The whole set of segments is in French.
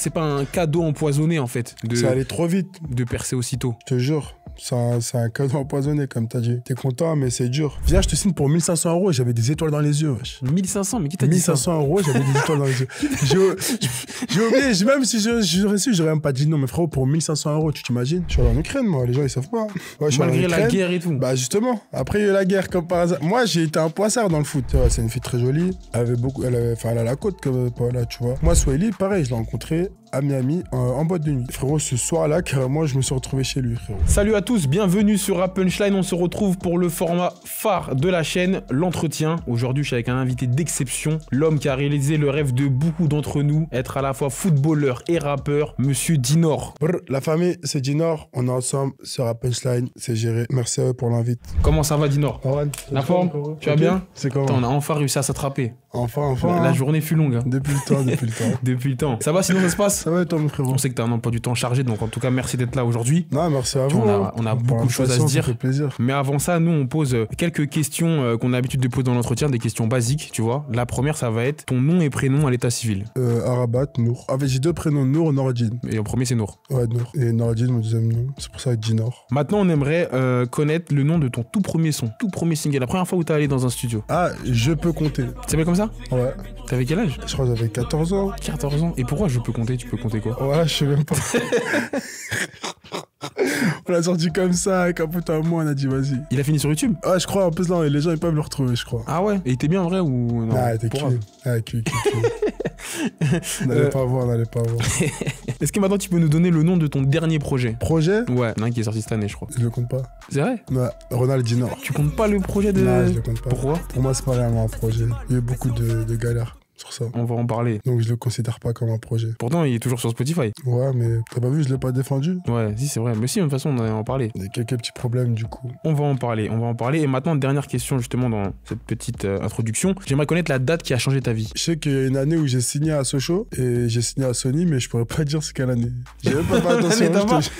que c'est pas un cadeau empoisonné en fait Ça allait trop vite. De percer aussitôt? Je te jure. C'est un cadeau empoisonné, comme t'as dit. T'es content, mais c'est dur. Viens, je te signe pour 1500 € et j'avais des étoiles dans les yeux. Wesh. 1500, mais qui t'a dit ça? 1500 €, j'avais des étoiles dans les yeux. J'ai oublié, même si j'aurais su, j'aurais même pas dit non. Mais frérot, pour 1500 €, tu t'imagines? Je suis allé en Ukraine, moi, les gens ils savent pas. Ouais, malgré la guerre et tout. Bah justement, après il y a eu la guerre, comme par hasard. Moi, j'ai été un poissard dans le foot. Ouais, c'est une fille très jolie. Elle a la côte, comme là, tu vois. Moi, Swahili, pareil, je l'ai rencontré à Miami en boîte de nuit. Frérot, ce soir-là, carrément, je me suis retrouvé chez lui, frérot. Salut à tous, bienvenue sur Rap Punchline. On se retrouve pour le format phare de la chaîne, l'entretien. Aujourd'hui, je suis avec un invité d'exception, l'homme qui a réalisé le rêve de beaucoup d'entre nous, être à la fois footballeur et rappeur, monsieur Dinor. La famille, c'est Dinor. On est ensemble sur Rap Punchline. C'est géré. Merci à eux pour l'invite. Comment ça va, Dinor? La forme? Tu vas bien? C'est comment? Attends, on a enfin réussi à s'attraper. Enfin. La journée fut longue. Hein. Depuis le temps. Depuis le temps. Ça va, sinon ça se passe? Ça va, toi, mon frérot? On sait que t'as un emploi du temps chargé, donc en tout cas, merci d'être là aujourd'hui. Non, merci à vous. On a beaucoup de choses à se dire. Ça fait plaisir. Mais avant ça, nous, on pose quelques questions qu'on a l'habitude de poser dans l'entretien, des questions basiques, tu vois. La première, ça va être ton nom et prénom à l'état civil. Arabat, Nour. En fait, j'ai deux prénoms, Nour et Noradine. Et en premier, c'est Nour. Ouais, Nour. Et Noradine, mon deuxième nom. C'est pour ça que Dinor. Maintenant, on aimerait connaître le nom de ton tout premier son, tout premier single, la première fois où t'es allé dans un studio. Ah, je peux compter. Tu s'appelle comme ça? Ouais. T'avais quel âge? Je crois que j'avais 14 ans. 14 ans. Et pourquoi je peux compter? Tu peux compter quoi? Ouais, je sais même pas. On l'a sorti comme ça, avec un pote à moi, on a dit vas-y. Il a fini sur YouTube? Ouais, je crois, en plus là, les gens ils peuvent le retrouver, je crois. Ah ouais? Et il était bien en vrai ou non? Ah, il était cul. Ah, cul. N'allez pas voir. Est-ce que maintenant tu peux nous donner le nom de ton dernier projet? Projet? Ouais, il y en a un qui est sorti cette année, je crois. Je le compte pas. C'est vrai? Ouais, Ronald Dinor. Tu comptes pas le projet de... Non, je le compte pas. Pourquoi? Pour moi, c'est pas vraiment un projet. Il y a eu beaucoup de galères sur ça. On va en parler. Donc je le considère pas comme un projet. Pourtant, il est toujours sur Spotify. Ouais, mais t'as pas vu, je l'ai pas défendu. Ouais, si, c'est vrai. Mais si, de toute façon, on en a en parlé. Il y a quelques petits problèmes, du coup. On va en parler. Et maintenant, dernière question, justement, dans cette petite introduction. J'aimerais connaître la date qui a changé ta vie. Je sais qu'il y a une année où j'ai signé à Sochaux et j'ai signé à Sony, mais je pourrais pas dire c'est quelle année. J'ai même pas fait attention.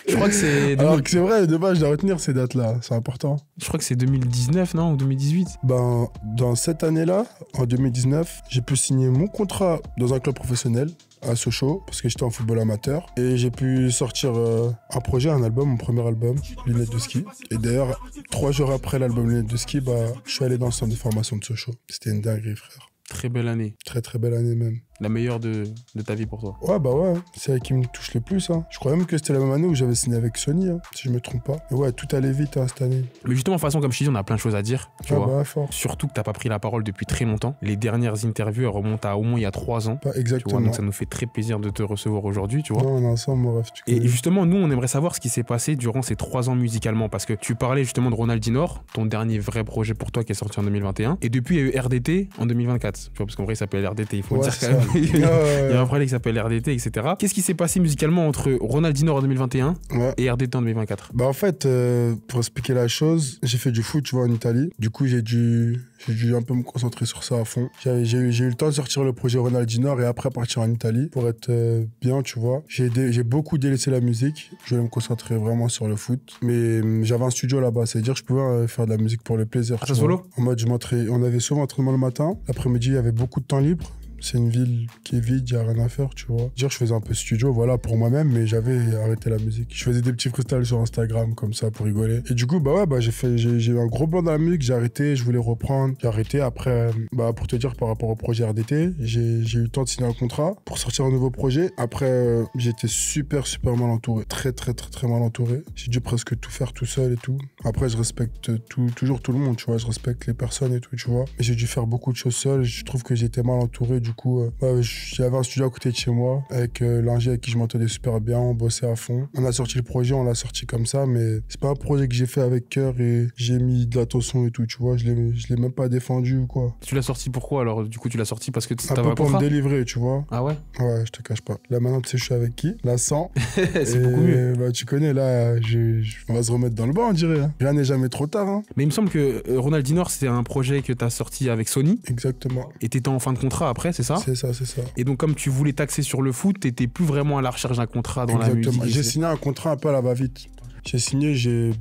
Je crois que c'est... Alors que c'est vrai, de base, je dois retenir ces dates-là. C'est important. Je crois que c'est 2019, non? Ou 2018? Ben, dans cette année-là, en 2019, j'ai pu signer mon contrat dans un club professionnel à Sochaux, parce que j'étais en football amateur. Et j'ai pu sortir un projet, un album, mon premier album, Lunettes de ski. Et d'ailleurs, 3 jours après l'album Lunettes de ski, je suis allé dans le centre de formation de Sochaux. C'était une dinguerie, frère. Très belle année. Très très belle année même. La meilleure de ta vie pour toi? Ouais, bah ouais, c'est elle qui me touche le plus. Hein. Je crois même que c'était la même année où j'avais signé avec Sony, hein, si je me trompe pas. Mais ouais, tout allait vite cette année. Mais justement, de toute façon, comme je te dis, on a plein de choses à dire. Tu vois. Bah, fort. Surtout que t'as pas pris la parole depuis très longtemps. Les dernières interviews, elles remontent à au moins il y a 3 ans. Pas exactement. Tu vois, donc ça nous fait très plaisir de te recevoir aujourd'hui, tu vois. Non, on est ensemble, mon rêve. Et justement, nous, on aimerait savoir ce qui s'est passé durant ces 3 ans musicalement. Parce que tu parlais justement de Ronald Dinor, ton dernier vrai projet pour toi qui est sorti en 2021. Et depuis, il y a eu RDT en 2024. Tu vois, parce qu'en vrai, il s'appelle RDT, il faut le dire quand même. Il y a un projet qui s'appelle RDT, etc. Qu'est-ce qui s'est passé musicalement entre Ronald Dinor en 2021 et RDT en 2024? Bah en fait, pour expliquer la chose, j'ai fait du foot, tu vois, en Italie. Du coup, j'ai dû un peu me concentrer sur ça à fond. J'ai eu le temps de sortir le projet Ronald Dinor et après partir en Italie pour être bien, tu vois. J'ai beaucoup délaissé la musique. Je voulais me concentrer vraiment sur le foot. Mais j'avais un studio là-bas, c'est-à-dire que je pouvais faire de la musique pour le plaisir. Ah, ça solo? En mode, on avait souvent entraînement le matin. L'après-midi, il y avait beaucoup de temps libre. C'est une ville qui est vide, il n'y a rien à faire, tu vois. Je faisais un peu studio, voilà, pour moi-même, mais j'avais arrêté la musique. Je faisais des petits freestyles sur Instagram, comme ça, pour rigoler. Et du coup, j'ai eu un gros blanc dans la musique, j'ai arrêté, je voulais reprendre. J'ai arrêté, après, pour te dire, par rapport au projet RDT, j'ai eu le temps de signer un contrat pour sortir un nouveau projet. Après, j'étais super mal entouré. Très mal entouré. J'ai dû presque tout faire tout seul et tout. Après, je respecte toujours tout le monde, tu vois. Je respecte les personnes et tout, tu vois. Mais j'ai dû faire beaucoup de choses seul. Je trouve que j'étais mal entouré, du coup, j'avais un studio à côté de chez moi avec l'ingé avec qui je m'entendais super bien, on bossait à fond. On a sorti le projet, on l'a sorti comme ça, mais c'est pas un projet que j'ai fait avec cœur et j'ai mis de l'attention et tout, tu vois, je l'ai même pas défendu ou quoi. Tu l'as sorti pourquoi alors? Du coup, tu l'as sorti parce que t'avais un peu pour me délivrer, tu vois. Ah ouais? Ouais, je te cache pas. Là maintenant, tu sais, je suis avec qui? La 100. C'est beaucoup mieux. Bah, tu connais, là, on va se remettre dans le bain, on dirait. Hein. Rien n'est jamais trop tard. Hein. Mais il me semble que Ronald Dinor, c'était un projet que t'as sorti avec Sony. Exactement. Et t'étais en fin de contrat après, c'est ça? C'est ça. Et donc, comme tu voulais t'axer sur le foot, t'étais plus vraiment à la recherche d'un contrat dans la musique. J'ai signé un contrat un peu à la va-vite. J'ai signé, j'ai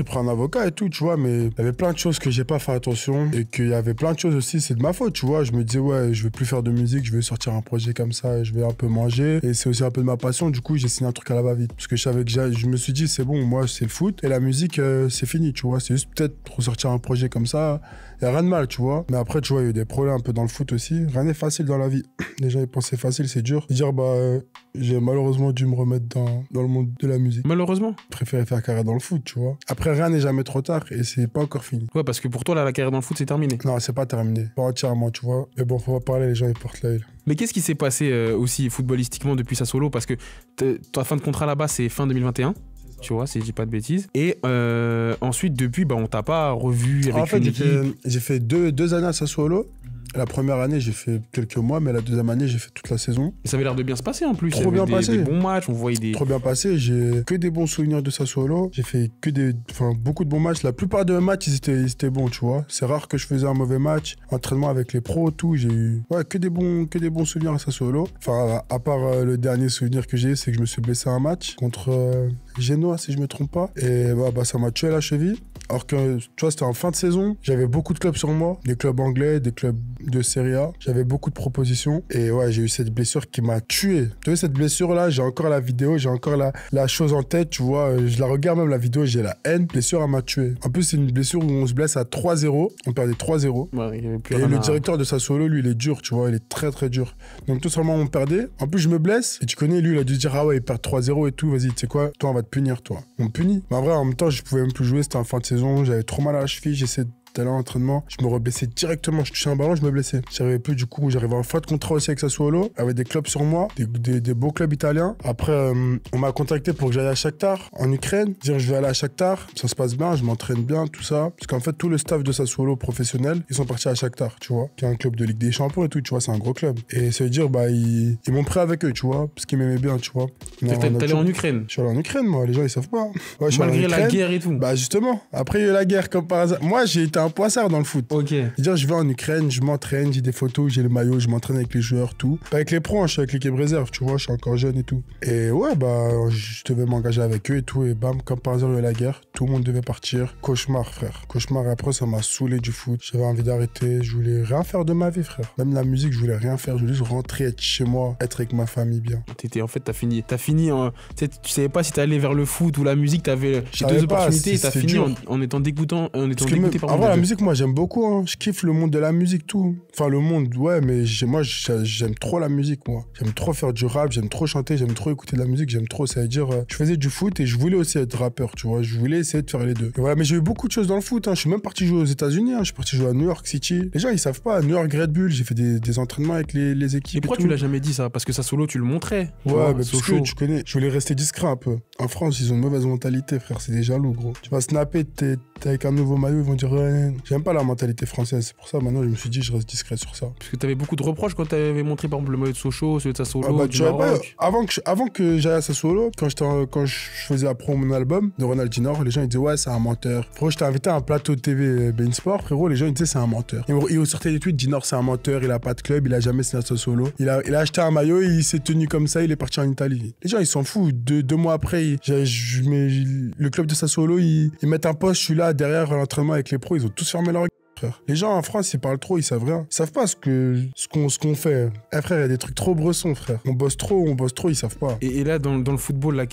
pris un avocat et tout, tu vois, mais il y avait plein de choses que j'ai pas fait attention et qu'il y avait plein de choses aussi, c'est de ma faute, tu vois. Je me disais, ouais, je vais plus faire de musique, je vais sortir un projet comme ça et je vais un peu manger. Et c'est aussi un peu de ma passion, du coup, j'ai signé un truc à la va-vite. Parce que je savais que je me suis dit, c'est bon, moi, c'est le foot et la musique, c'est fini, tu vois. C'est juste peut-être ressortir un projet comme ça. Il n'y a rien de mal, tu vois. Mais après, tu vois, il y a eu des problèmes un peu dans le foot aussi. Rien n'est facile dans la vie. Les gens, ils pensaient facile, c'est dur. Dire, j'ai malheureusement dû me remettre dans le monde de la musique. Malheureusement. Je préférais faire carrière dans le foot, tu vois. Après, rien n'est jamais trop tard et c'est pas encore fini. Ouais, parce que pour toi, là, la carrière dans le foot, c'est terminé. Non, c'est pas terminé. Pas entièrement, tu vois. Mais bon, faut pas parler, les gens, ils portent l'œil. Mais qu'est-ce qui s'est passé aussi footballistiquement depuis Sassuolo? Parce que ta fin de contrat là-bas, c'est fin 2021. Tu vois, si je dis pas de bêtises. Et ensuite, depuis, on t'a pas revu avec en fait, une équipe. j'ai fait deux années à Sassuolo. La première année, j'ai fait quelques mois, mais la deuxième année, j'ai fait toute la saison. Et ça avait l'air de bien se passer en plus. Trop bien passé. Des bons matchs, on voyait des... Trop bien passé. J'ai que des bons souvenirs de Sassuolo. J'ai fait beaucoup de bons matchs. La plupart de mes matchs, ils étaient bons, tu vois. C'est rare que je faisais un mauvais match. Entraînement avec les pros, tout. J'ai eu que des bons souvenirs à Sassuolo. Enfin, à part le dernier souvenir que j'ai, c'est que je me suis blessé à un match contre Genoa, si je me trompe pas. Et ça m'a tué la cheville. Alors que, tu vois, c'était en fin de saison. J'avais beaucoup de clubs sur moi. Des clubs anglais, des clubs de Serie A. J'avais beaucoup de propositions. Et ouais, j'ai eu cette blessure qui m'a tué. Tu vois, cette blessure-là, j'ai encore la vidéo, j'ai encore la chose en tête, tu vois. Je la regarde même, la vidéo, j'ai la haine. Blessure, elle m'a tué. En plus, c'est une blessure où on se blesse à 3-0. On perdait 3-0. Ouais, il y avait plus et rien le directeur de Sassuolo, lui, il est dur, tu vois. Il est très, très dur. Donc, tout simplement, on perdait. En plus, je me blesse. Et tu connais, lui, il a dû se dire, ah ouais, il perd 3-0 et tout. Vas-y, tu sais quoi, toi, on va te punir, toi. On me punit. Mais en vrai, en même temps, je pouvais même plus jouer. C'était en fin de saison. J'avais trop mal à la cheville. J'essaie d'aller à l'entraînement, je me reblessais directement, je touchais un ballon, je me blessais. J'arrivais plus, du coup, j'arrivais en fin de contrat aussi avec Sassuolo, avec des clubs sur moi, des beaux clubs italiens. Après, on m'a contacté pour que j'aille à Shakhtar, en Ukraine. Dire, je vais aller à Shakhtar, ça se passe bien, je m'entraîne bien, tout ça. Parce qu'en fait, tout le staff de Sassuolo professionnel, ils sont partis à Shakhtar, tu vois, qui est un club de Ligue des Champions et tout, tu vois, c'est un gros club. Et ça veut dire, ils m'ont pris avec eux, tu vois, parce qu'ils m'aimaient bien, tu vois. T'es allé en Ukraine? Je suis allé en Ukraine, moi, les gens, ils savent pas. Ouais, malgré la guerre et tout? Justement, après, il y a eu la guerre, comme par hasard. Moi, j'ai été un poissard dans le foot. Ok. Dire, je vais en Ukraine, je m'entraîne, j'ai des photos, j'ai le maillot, je m'entraîne avec les joueurs, tout. Pas avec les pros, je suis avec l'équipe réserve, tu vois, je suis encore jeune et tout. Et ouais, je devais m'engager avec eux et tout, et bam, comme par hasard, il y a eu la guerre, tout le monde devait partir. Cauchemar, frère. Cauchemar, et après, ça m'a saoulé du foot. J'avais envie d'arrêter, je voulais rien faire de ma vie, frère. Même la musique, je voulais rien faire, je voulais juste rentrer, être chez moi, être avec ma famille bien. En fait, t'as fini tu savais pas si t'allais vers le foot ou la musique, t'avais deux opportunités, et t'as fini en étant dégoûté par en vrai, la musique, moi, j'aime beaucoup, hein. Je kiffe le monde de la musique, tout. Enfin, le monde, ouais, mais moi, j'aime trop la musique, moi. J'aime trop faire du rap, j'aime trop chanter, j'aime trop écouter de la musique, j'aime trop. Ça veut dire, je faisais du foot et je voulais aussi être rappeur, tu vois. Je voulais essayer de faire les deux. Et voilà, mais j'ai eu beaucoup de choses dans le foot, hein. Je suis même parti jouer aux États-Unis, hein. Je suis parti jouer à New York City. Les gens, ils savent pas. New York Red Bull, j'ai fait des entraînements avec les équipes. Et pourquoi tu l'as jamais dit ça? Parce que Sassuolo, tu le montrais. Ouais, mais parce que tu connais, je voulais rester discret un peu. En France, ils ont une mauvaise mentalité, frère. C'est des jaloux, gros. Tu vas snapper, t'es avec un nouveau maillot, ils vont dire, ouais, j'aime pas la mentalité française. C'est pour ça, maintenant, je me suis dit, je reste discret sur ça. Parce que t'avais beaucoup de reproches quand t'avais montré, par exemple, le maillot de Sochaux, celui de Sassuolo, du Maroc. Avant que j'aille à Sassuolo, quand je faisais la promo de mon album de Ronaldinho, les gens ils disaient, ouais, c'est un menteur. Frérot, je t'ai invité à un plateau de TV Bein Sport, frérot, les gens ils disaient, c'est un menteur. Ils sortaient des tweets, Dinor, c'est un menteur, il a pas de club, il a jamais signé à Sassuolo. Il a acheté un maillot, il s'est tenu comme ça, il est parti en Italie. Les gens, ils s'en foutent. Deux mois après, le club de Sassuolo, ils mettent un poste, je suis là, derrière l'entraînement avec les pros, ils ont tous fermé leur gueule, frère. Les gens en France, ils parlent trop, ils savent rien. Ils savent pas ce qu'on fait. Frère, il y a des trucs trop bressons, frère. On bosse trop, ils savent pas. Et là, dans le football, là,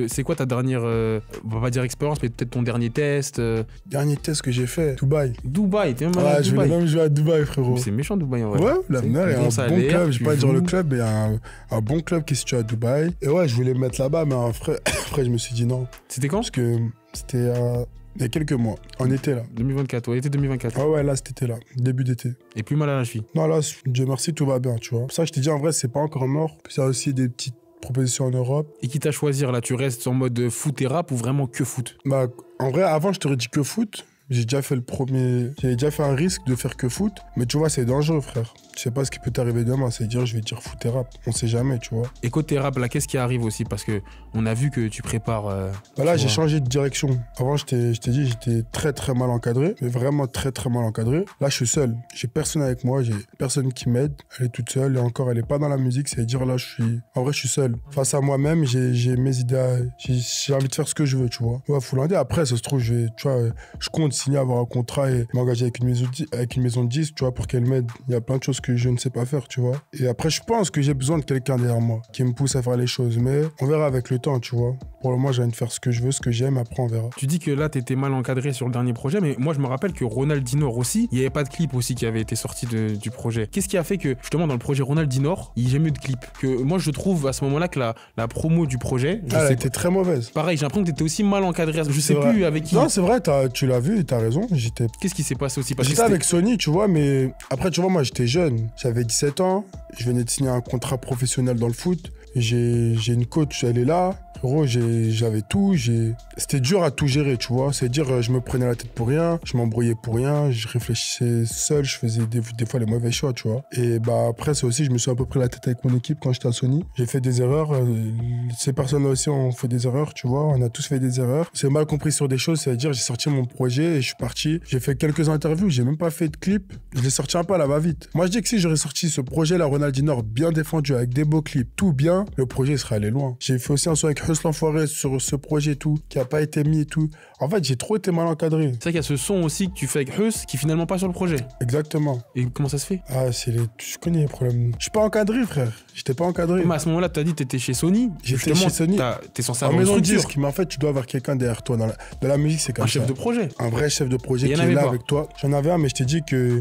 c'est quoi ta dernière, on va pas dire expérience, mais peut-être ton dernier test Dernier test que j'ai fait, Dubaï. Dubaï, t'es même allé à Dubaï. Je voulais même jouer à Dubaï, frérot. C'est méchant, Dubaï, en vrai. Ouais, l'avenir est un bon club. Je vais pas dire le club, mais un bon club qui est situé à Dubaï. Et ouais, je voulais me mettre là-bas, mais après, je me suis dit non. C'était quand? Parce que c'était il y a quelques mois, en été là. 2024, ouais, été 2024. Ah ouais, là, cet été là, début d'été. Et plus mal à la cheville? Non, là, Dieu merci, tout va bien, tu vois. Pour ça, je t'ai dit, en vrai, c'est pas encore mort. Puis ça a aussi des petites propositions en Europe. Et quitte à choisir, là, tu restes en mode foot et rap ou vraiment que foot? En vrai, avant, je t'aurais dit que foot. J'ai déjà fait J'ai déjà fait un risque de faire que foot. Mais tu vois, c'est dangereux, frère. Tu sais pas ce qui peut t'arriver demain. C'est dire, je vais dire foot et rap. On sait jamais, tu vois. Et côté rap, là, qu'est-ce qui arrive aussi? Parce que on a vu que tu prépares. Bah là, j'ai changé de direction. Avant, je t'ai dit, j'étais très très mal encadré. Mais vraiment très très mal encadré. Là, je suis seul. J'ai personne avec moi. J'ai personne qui m'aide. Elle est toute seule. Et encore, elle est pas dans la musique. C'est-à-dire, là, en vrai, je suis seul. Face à moi-même, j'ai mes idées. J'ai envie de faire ce que je veux, tu vois. Ouais, faut l'en dire. Après, ça se trouve, je compte signer, avoir un contrat et m'engager avec une maison de disques, tu vois, pour qu'elle m'aide. Il y a plein de choses que je ne sais pas faire, tu vois. Et après, je pense que j'ai besoin de quelqu'un derrière moi qui me pousse à faire les choses. Mais on verra avec le temps, tu vois. Pour le moment, j'ai envie de faire ce que je veux, ce que j'aime. Après, on verra. Tu dis que là, t'étais mal encadré sur le dernier projet, mais moi, je me rappelle que Ronaldinho aussi, il n'y avait pas de clip aussi qui avait été sorti du projet. Qu'est-ce qui a fait que, justement, dans le projet Ronaldinho, il y ait jamais eu de clip? Que moi, je trouve à ce moment-là que la promo du projet, elle était très mauvaise. Pareil, j'ai l'impression que t'étais aussi mal encadré. Je sais plus avec qui. Non, c'est vrai, tu l'as vu et t'as raison. Qu'est-ce qui s'est passé aussi? J'étais avec Sony, tu vois, mais après, tu vois, moi, j'étais jeune. J'avais 17 ans. Je venais de signer un contrat professionnel dans le foot. J'ai une coach, elle est là. Gros, j'avais tout. C'était dur à tout gérer, tu vois. C'est-à-dire, je me prenais la tête pour rien. Je m'embrouillais pour rien. Je réfléchissais seul. Je faisais des fois les mauvais choix, tu vois. Et bah après, ça aussi, je me suis un peu pris la tête avec mon équipe quand j'étais à Sony. J'ai fait des erreurs. Ces personnes-là aussi ont fait des erreurs, tu vois. On a tous fait des erreurs. C'est mal compris sur des choses. C'est-à-dire, j'ai sorti mon projet et je suis parti. J'ai fait quelques interviews. J'ai même pas fait de clip. Je l'ai sorti un peu à la va-vite. Moi, je dis que si j'aurais sorti ce projet-là, Ronaldinho, bien défendu, avec des beaux clips, tout bien, le projet serait allé loin. J'ai fait aussi un son avec Huss l'Enfoiré sur ce projet et tout, qui a pas été mis et tout. En fait, j'ai trop été mal encadré. C'est vrai qu'il y a ce son aussi que tu fais avec Huss qui finalement pas sur le projet. Exactement. Et comment ça se fait? Ah, tu connais les problèmes. Je suis pas encadré, frère. J'étais pas encadré. Mais à ce moment-là, tu as dit que t'étais chez Sony. J'étais chez Sony. T'es censé en avoir une maison de structure. disque, mais en fait, tu dois avoir quelqu'un derrière toi. Dans la musique, c'est comme ça. Un chef de projet. Un vrai chef de projet qui est là avec toi. J'en avais un, mais je t'ai dit que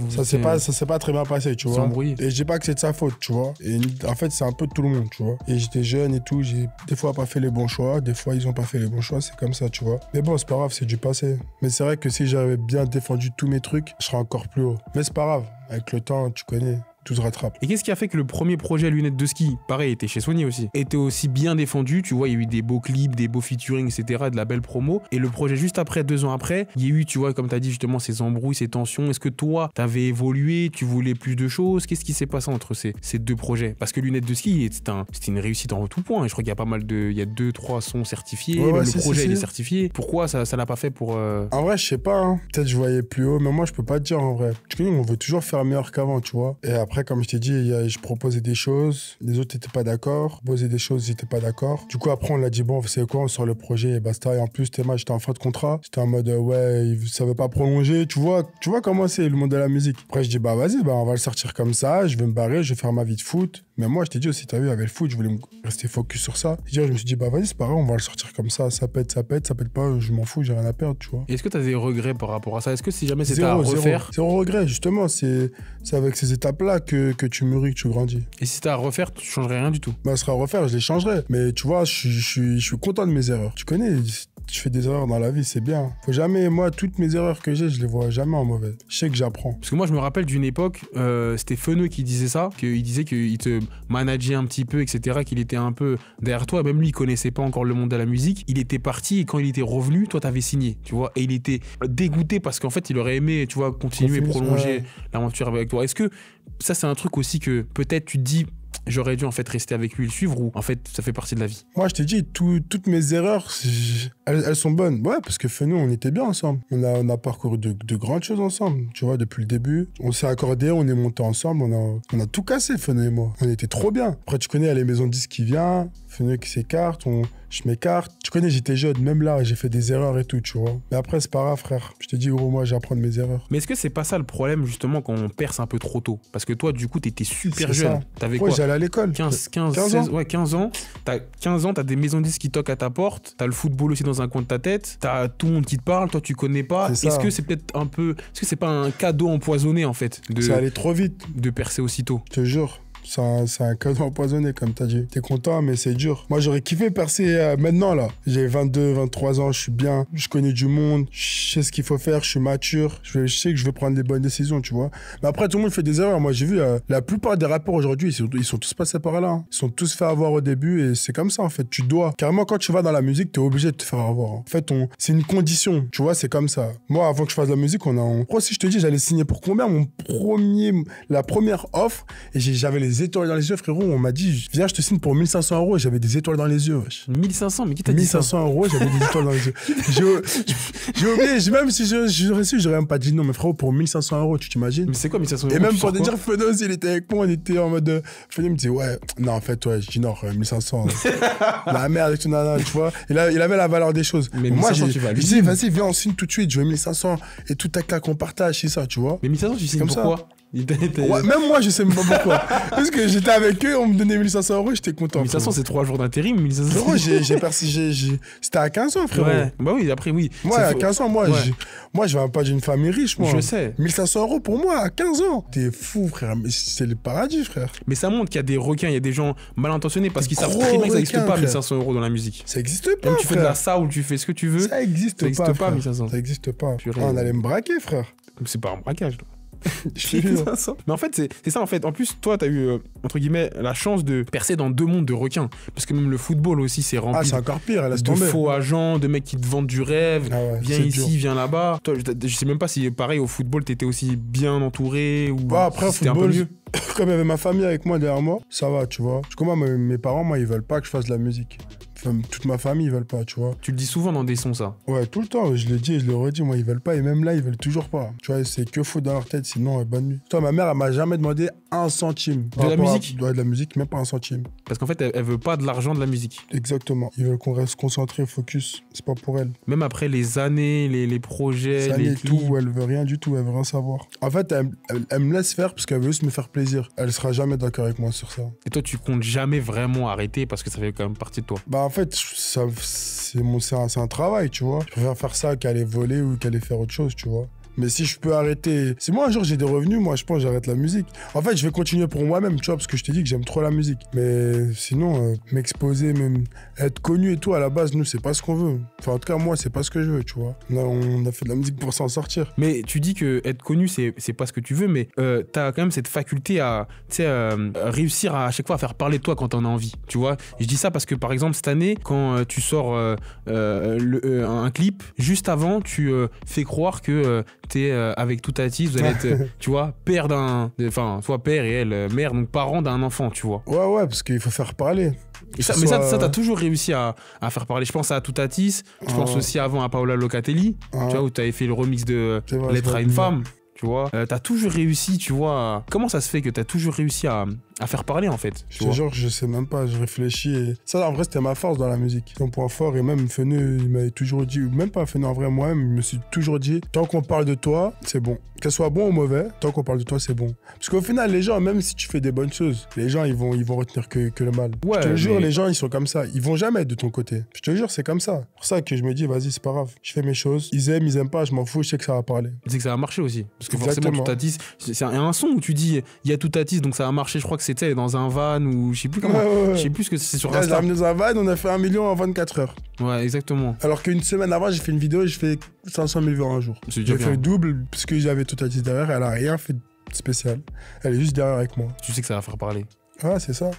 ça s'est pas très bien passé, tu vois. Et je dis pas que c'est de sa faute, tu vois. Et en fait, c'est un peu de tout le monde, tu vois. Et j'étais jeune et tout. J'ai des fois pas fait les bons choix. Des fois, ils ont pas fait les bons choix. C'est comme ça, tu vois. Mais bon, c'est pas grave, c'est du passé. Mais c'est vrai que si j'avais bien défendu tous mes trucs, je serais encore plus haut. Mais c'est pas grave. Avec le temps, tu connais. Tout se rattrape. Et qu'est-ce qui a fait que le premier projet lunettes de ski, pareil, était chez Sony aussi, était aussi bien défendu? Tu vois, il y a eu des beaux clips, des beaux featuring, etc., de la belle promo. Et le projet juste après, 2 ans après, il y a eu, tu vois, comme tu as dit justement, ces embrouilles, ces tensions. Est-ce que toi, t'avais évolué, tu voulais plus de choses? Qu'est-ce qui s'est passé entre ces 2 projets? Parce que lunettes de ski, c'était une réussite en tout point. Et je crois qu'il y a pas mal il y a 2-3 sons certifiés. Le projet, il est certifié. Pourquoi ça l'a pas fait pour... En vrai, je sais pas. Hein. Peut-être je voyais plus haut, mais moi, je peux pas te dire en vrai. Tu connais, on veut toujours faire meilleur qu'avant, tu vois. Et après, comme je t'ai dit, je proposais des choses, les autres n'étaient pas d'accord. Proposer des choses, ils n'étaient pas d'accord. Du coup, après, on l'a dit, bon, vous savez quoi, on sort le projet et basta. Et en plus, j'étais en fin de contrat. J'étais en mode, ouais, ça veut pas prolonger. Tu vois comment c'est le monde de la musique. Après, je dis, bah vas-y, on va le sortir comme ça. Je vais me barrer, je vais faire ma vie de foot. Mais moi, je t'ai dit aussi, t'as vu, avec le foot, je voulais rester focus sur ça. Je me suis dit, bah vas-y, c'est pas grave, on va le sortir comme ça. Ça pète pas, je m'en fous, j'ai rien à perdre, tu vois. Est-ce que t'as des regrets par rapport à ça? Est-ce que si jamais c'était à refaire... Zéro regret, justement. C'est avec ces étapes-là que tu mûris, que tu grandis. Et si c'était à refaire, tu changerais rien du tout? Bah, ce sera à refaire, je les changerais. Mais tu vois, je suis content de mes erreurs. Tu connais, je fais des erreurs dans la vie, c'est bien. Faut jamais, moi, toutes mes erreurs que j'ai, je les vois jamais en mauvais. Je sais que j'apprends. Parce que moi, je me rappelle d'une époque, c'était Feneux qui disait ça, qu'il disait qu'il te manageait un petit peu, etc., qu'il était un peu derrière toi. Même lui, il connaissait pas encore le monde de la musique. Il était parti et quand il était revenu, toi, t'avais signé, tu vois. Et il était dégoûté parce qu'en fait, il aurait aimé, tu vois, continuer et prolonger l'aventure avec toi. Est-ce que ça, c'est un truc aussi que peut-être tu te dis, j'aurais dû en fait rester avec lui et le suivre, ou en fait ça fait partie de la vie? Moi je t'ai dit, toutes mes erreurs, elles sont bonnes. Ouais, parce que Feneux, on était bien ensemble. On a parcouru de grandes choses ensemble, tu vois, depuis le début. On s'est accordé, on est monté ensemble, on a tout cassé, Feneux et moi. On était trop bien. Après, tu connais, il y a les maisons de disques qui viennent, Feneux qui s'écarte, je m'écarte. Tu connais, j'étais jeune, même là, j'ai fait des erreurs et tout, tu vois. Mais après, c'est pas grave, frère. Je te dis, gros, moi, j'apprends de mes erreurs. Mais est-ce que c'est pas ça le problème, justement, quand on perce un peu trop tôt? Parce que toi, du coup, t'étais super jeune. T'avais quoi? J'allais à l'école. 15 16, ouais, 15 ans. T'as 15 ans, t'as des maisons de disques qui toquent à ta porte. T'as le football aussi dans un coin de ta tête. T'as tout le monde qui te parle. Toi, tu connais pas. Est-ce que c'est peut-être un peu... Est-ce que c'est pas un cadeau empoisonné, en fait, ça allait trop vite. De percer aussitôt? Je te jure. C'est un cadeau empoisonné, comme t'as dit. T'es content, mais c'est dur. Moi, j'aurais kiffé percer maintenant, là. J'ai 22, 23 ans, je suis bien. Je connais du monde. Je sais ce qu'il faut faire. Je suis mature. Je sais que je vais prendre des bonnes décisions, tu vois. Mais après, tout le monde fait des erreurs. Moi, j'ai vu la plupart des rappeurs aujourd'hui, ils sont tous passés par là. Hein. Ils sont tous fait avoir au début et c'est comme ça, en fait. Tu dois. Carrément, quand tu vas dans la musique, t'es obligé de te faire avoir. En fait, c'est une condition. Tu vois, c'est comme ça. Moi, avant que je fasse de la musique, Gros, si je te dis, j'allais signer pour combien la première offre, et j'avais les étoiles dans les yeux, frérot. On m'a dit, viens, je te signe pour 1500 €, et j'avais des étoiles dans les yeux. Wesh. 1500, mais qui t'a dit ça? 1500 €, j'avais des étoiles dans les yeux. J'ai oublié, même si j'aurais su, j'aurais même pas dit non, mais frérot, pour 1500 €, tu t'imagines? Mais c'est quoi 1500 €? Et même pour te dire, Fenos, il était avec moi, on était en mode. Fenos me disait, ouais, non, en fait, ouais, je dis non, 1500. La merde, tu vois. Il avait la valeur des choses. Mais moi, je dis, vas-y, viens, on signe tout de suite, je veux 1500, et tout ta claque, on partage, c'est ça, tu vois. Mais 1500, tu signes pourquoi? Ouais, même moi, je sais même pas pourquoi. Parce que j'étais avec eux, on me donnait 1500 €, j'étais content. 1500, c'est 3 jours d'intérim. 1500. Frérot, c'était à 15 ans, frérot. Ouais, bah oui, après, oui. Moi, à 15 ans, moi, je viens pas d'une famille riche, moi. Je sais. 1500 € pour moi, à 15 ans. T'es fou, frère. Mais c'est le paradis, frère. Mais ça montre qu'il y a des requins, il y a des gens mal intentionnés parce qu'ils savent très bien que ça n'existe pas, 1500 € dans la musique. Ça existe pas. Même tu fais de la soul, tu fais ce que tu veux. Ça existe pas, 1500. Ça existe pas. On allait me braquer, frère. C'est pas un braquage, là. Mais en fait, c'est ça en fait. En plus, toi, t'as eu, entre guillemets, la chance de percer dans 2 mondes de requins. Parce que même le football aussi, c'est rempli c'est encore pire, de faux agents, de mecs qui te vendent du rêve. Viens ici, viens là-bas. Toi, je sais même pas si, pareil, au football, t'étais aussi bien entouré ou après, c'était un peu mieux. Comme il y avait ma famille avec moi derrière moi, ça va, tu vois. Parce que moi, mes parents, moi, ils veulent pas que je fasse de la musique. Enfin, toute ma famille, ils veulent pas, tu vois. Tu le dis souvent dans des sons, ça? Ouais, tout le temps, je l'ai dit et je le redis, moi, ils veulent pas. Et même là, ils veulent toujours pas. Tu vois, c'est que foutre dans leur tête, sinon, bonne nuit. Toi, ma mère, elle m'a jamais demandé 1 centime. De la musique? Ouais, de la musique, même pas 1 centime. Parce qu'en fait, elle veut pas de l'argent de la musique. Exactement. Ils veulent qu'on reste concentré, focus. C'est pas pour elle. Même après les années, les projets, les clips. Tout, elle veut rien du tout, elle veut rien savoir. En fait, elle me laisse faire parce qu'elle veut juste me faire plaisir. Elle sera jamais d'accord avec moi sur ça. Et toi, tu comptes jamais vraiment arrêter parce que ça fait quand même partie de toi? Bah, en fait, c'est un travail, tu vois. Je préfère faire ça qu'aller voler ou qu'aller faire autre chose, tu vois. Mais si je peux arrêter... Si moi, un jour, j'ai des revenus, moi, je pense que j'arrête la musique. En fait, je vais continuer pour moi-même, tu vois, parce que je t'ai dit que j'aime trop la musique. Mais sinon, m'exposer, même être connu et tout, à la base, nous, c'est pas ce qu'on veut. Enfin, en tout cas, moi, c'est pas ce que je veux, tu vois. On a fait de la musique pour s'en sortir. Mais tu dis que être connu, c'est pas ce que tu veux, mais t'as quand même cette faculté à, réussir à chaque fois à faire parler de toi quand t'en as envie, tu vois. Et je dis ça parce que, par exemple, cette année, quand tu sors un clip, juste avant, tu fais croire que... t'es avec Toutatis, vous allez être, tu vois, père enfin, soit père et elle, mère, donc parent d'un enfant, tu vois. Ouais, parce qu'il faut faire parler. Et ça, mais ça, t'as toujours réussi à faire parler. Je pense à Toutatis, je pense aussi avant à Paola Locatelli, tu vois, où t'avais fait le remix de Lettre à une femme. Tu vois, t'as toujours réussi, tu vois. Comment ça se fait que t'as toujours réussi à faire parler, en fait? Je te jure, je sais même pas, je réfléchis. Et... Ça, en vrai, c'était ma force dans la musique. Mon point fort, et même Feneu, il m'avait toujours dit, ou même pas Feneu, en vrai, moi-même, il me suis toujours dit, tant qu'on parle de toi, c'est bon. Que ce soit bon ou mauvais, tant qu'on parle de toi, c'est bon. Parce qu'au final, les gens, même si tu fais des bonnes choses, les gens, ils vont retenir que le mal. Ouais, je te jure, les gens, ils sont comme ça. Ils vont jamais être de ton côté. Je te jure, c'est comme ça. C'est pour ça que je me dis, vas-y, c'est pas grave. Je fais mes choses. Ils aiment pas, je m'en fous, je sais que ça va parler. C'est que ça va marcher aussi. Parce que forcément, Toutatis, c'est un son où tu dis, il y a Toutatis, donc ça va marcher. Je crois que c'était dans un van ou je sais plus comment. Je sais plus ce que c'est sur Insta. J'ai ramené dans un van, on a fait 1 million en 24 heures. Ouais, exactement. Alors qu'une semaine avant, j'ai fait une vidéo et j'ai fait 500 000 vues en un jour. J'ai fait double parce que j'avais Toutatis derrière. Elle a rien fait de spécial. Elle est juste derrière avec moi. Tu sais que ça va faire parler. Ouais, c'est ça.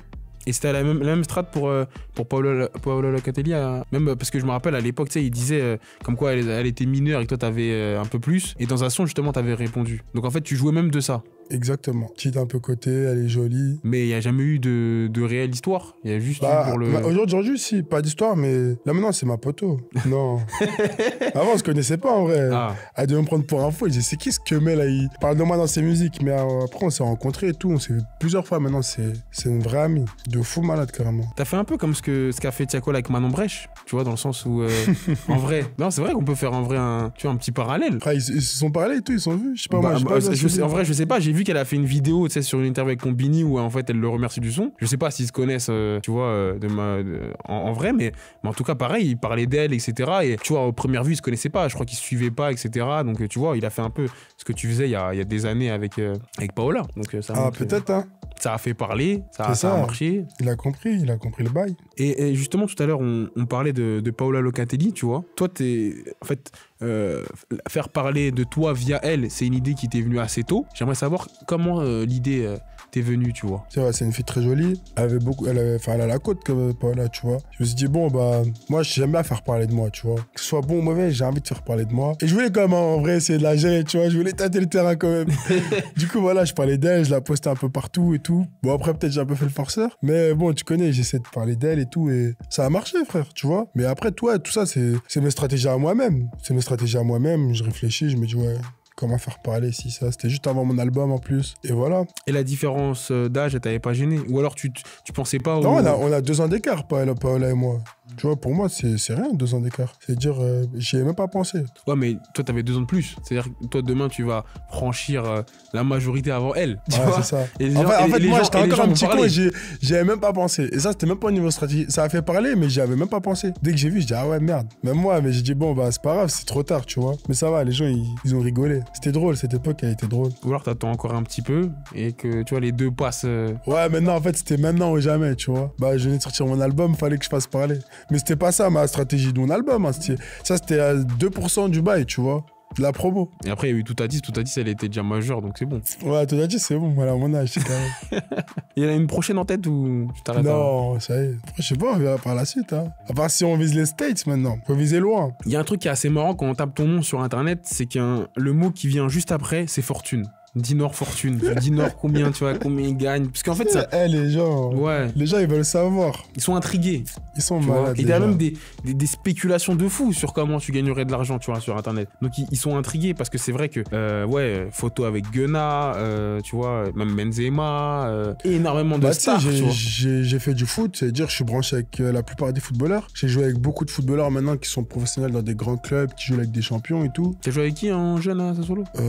Et c'était la même strat pour Paola Locatelli, même parce que je me rappelle à l'époque, tu sais, il disait comme quoi elle était mineure et que toi t'avais un peu plus. Et dans un son, justement, t'avais répondu. Donc en fait, tu jouais même de ça. Exactement. Petite un peu côté, elle est jolie. Mais il n'y a jamais eu de réelle histoire. Il y a juste eu pour le... Aujourd'hui, si, pas d'histoire, mais là maintenant, c'est ma poteau. Non. Avant, on se connaissait pas en vrai. Elle devait me prendre pour un fou. Elle disait, c'est qui ce que met là? Il parle de moi dans ses musiques. Mais après, on s'est rencontrés et tout. On s'est vu plusieurs fois. Maintenant, c'est une vraie amie. De fou malade, carrément. T'as fait un peu comme ce qu'a fait Tiakola avec Manon Brèche. Tu vois, dans le sens où, en vrai, non, c'est vrai qu'on peut faire en vrai un petit parallèle. Après, ils se sont parlé et tout, ils sont vus. Je sais pas, en vrai, je sais pas. J'ai vu qu'elle a fait une vidéo, tu sais, sur une interview avec Combini où en fait elle le remercie du son. Je sais pas s'ils se connaissent, tu vois, en vrai, mais en tout cas, pareil, il parlait d'elle, etc. Et tu vois, aux premières vues, ils se connaissaient pas. Je crois qu'ils se suivaient pas, etc. Donc, tu vois, il a fait un peu ce que tu faisais il y a des années avec Paola. Donc, ça peut-être, hein. ça a fait parler, ça a marché. Il a compris le bail. Et justement, tout à l'heure, on parlait de Paola Locatelli, tu vois. Toi, en fait, faire parler de toi via elle, c'est une idée qui t'est venue assez tôt. J'aimerais savoir comment l'idée t'es venue, tu vois. C'est vrai, c'est une fille très jolie. Elle a la côte comme Paola, tu vois. Je me suis dit, bon, bah, moi, j'aime bien faire parler de moi, tu vois. Que ce soit bon ou mauvais, j'ai envie de faire parler de moi. Et je voulais quand même, en vrai, essayer de la gérer, tu vois. Je voulais tâter le terrain quand même. Du coup, voilà, je parlais d'elle, je la postais un peu partout et tout. Bon, après, peut-être j'ai un peu fait le forceur. Mais bon, tu connais, j'essaie de parler d'elle et tout. Et ça a marché, frère, tu vois. Mais après, toi, tout ça, c'est mes stratégies à moi-même. C'est mes stratégies à moi-même. Je réfléchis, je me dis, ouais, comment faire parler si ça. C'était juste avant mon album en plus. Et voilà. Et la différence d'âge, elle t'avait pas gêné? Ou alors tu pensais pas Non, on a 2 ans d'écart, Paola et moi. Tu vois, pour moi, c'est rien, 2 ans d'écart. C'est-à-dire, j'y ai même pas pensé. Ouais, mais toi, t'avais 2 ans de plus. C'est-à-dire que toi, demain, tu vas franchir la majorité avant elle. Tu vois, c'est ça. En fait, moi, j'étais encore un petit con et j'y avais même pas pensé. Et ça, c'était même pas au niveau stratégie. Ça a fait parler, mais j'y avais même pas pensé. Dès que j'ai vu, je dis, ah ouais, merde. Même moi, mais j'ai dit, bon, bah, c'est pas grave, c'est trop tard, tu vois. Mais ça va, les gens, ils ont rigolé. C'était drôle, cette époque, elle était drôle. Ou alors, t'attends encore un petit peu et que, tu vois, les deux passent. Ouais, maintenant, en fait, c'était maintenant ou jamais, tu vois. Bah, je venais de sortir mon album, fallait que je fasse parler. Mais c'était pas ça, ma stratégie de mon album. Hein. Ça, c'était à 2% du bail, tu vois. De la promo. Et après, il y a eu Toutadis, elle était déjà majeure, donc c'est bon. Ouais, Toutadis, c'est bon, voilà, mon âge, c'est quand même. Il y en a une prochaine en tête ou tu t'arrêtes? Non, ça y est. Après, je sais pas, on verra par la suite. Hein. À part si on vise les States maintenant, faut viser loin. Il y a un truc qui est assez marrant quand on tape ton nom sur Internet, c'est que le mot qui vient juste après, c'est fortune. Dinor Fortune. Dinor combien, tu vois, combien il gagne. Parce qu'en fait, ça. Les gens. Ouais. Les gens, ils veulent savoir. Ils sont intrigués. Ils sont malades. Et il y a même des spéculations de fou sur comment tu gagnerais de l'argent, tu vois, sur Internet. Donc, ils sont intrigués parce que c'est vrai que, photo avec Gunna, tu vois, même Benzema, énormément de stars. J'ai fait du foot, c'est-à-dire je suis branché avec la plupart des footballeurs. J'ai joué avec beaucoup de footballeurs maintenant qui sont professionnels dans des grands clubs, qui jouent avec des champions et tout. Tu as joué avec qui en jeune à Sassuolo? Tu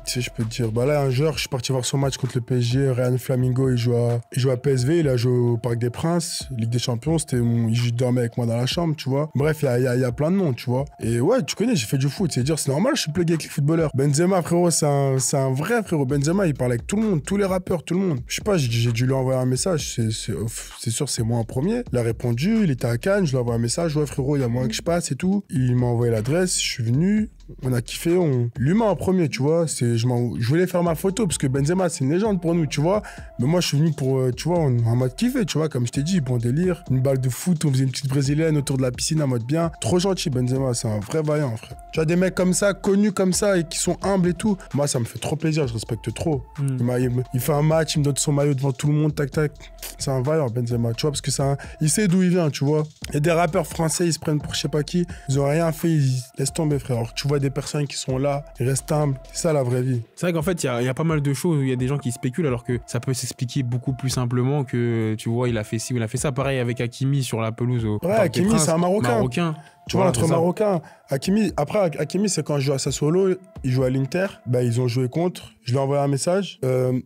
sais, je peux te dire. Bah là, un joueur, je suis parti voir son match contre le PSG. Ryan Flamingo, il joue à PSV. Il a joué au Parc des Princes, Ligue des Champions. Il dormait avec moi dans la chambre, tu vois. Bref, il y a plein de noms, tu vois. Et ouais, tu connais, j'ai fait du foot. C'est-à-dire, c'est normal, je suis plugué avec les footballeurs. Benzema, frérot, c'est un vrai frérot. Benzema, il parle avec tout le monde, tous les rappeurs, tout le monde. Je sais pas, j'ai dû lui envoyer un message. C'est sûr, c'est moi en premier. Il a répondu, il était à Cannes, je lui ai envoyé un message. Ouais, frérot, il y a moyen que je passe et tout. Il m'a envoyé l'adresse, je suis venu. On a kiffé, l'humain en premier, tu vois. Je voulais faire ma photo parce que Benzema, c'est une légende pour nous, tu vois. Mais moi, je suis venu pour, tu vois, en mode kiffé, tu vois. Comme je t'ai dit, bon délire. Une balle de foot, on faisait une petite brésilienne autour de la piscine en mode bien. Trop gentil, Benzema, c'est un vrai vaillant, frère. Tu as des mecs comme ça, connus comme ça et qui sont humbles et tout. Moi, ça me fait trop plaisir, je respecte trop. Il fait un match, il me donne son maillot devant tout le monde, tac, tac. C'est un vaillant, Benzema, tu vois, parce que il sait d'où il vient, tu vois. Il y a des rappeurs français, ils se prennent pour je sais pas qui. Ils ont rien fait, ils laissent tomber, frère. Alors, tu vois des personnes qui sont là, ils restent humbles. C'est ça la vraie vie. C'est vrai qu'en fait, il y a pas mal de choses où il y a des gens qui spéculent alors que ça peut s'expliquer beaucoup plus simplement que, tu vois, il a fait ci ou il a fait ça. Pareil avec Hakimi sur la pelouse au Ouais, Hakimi, c'est un Marocain. Tu vois, notre Marocain, Hakimi, c'est quand je joue à Sassuolo, il joue à l'Inter, bah, ils ont joué contre, je lui ai envoyé un message,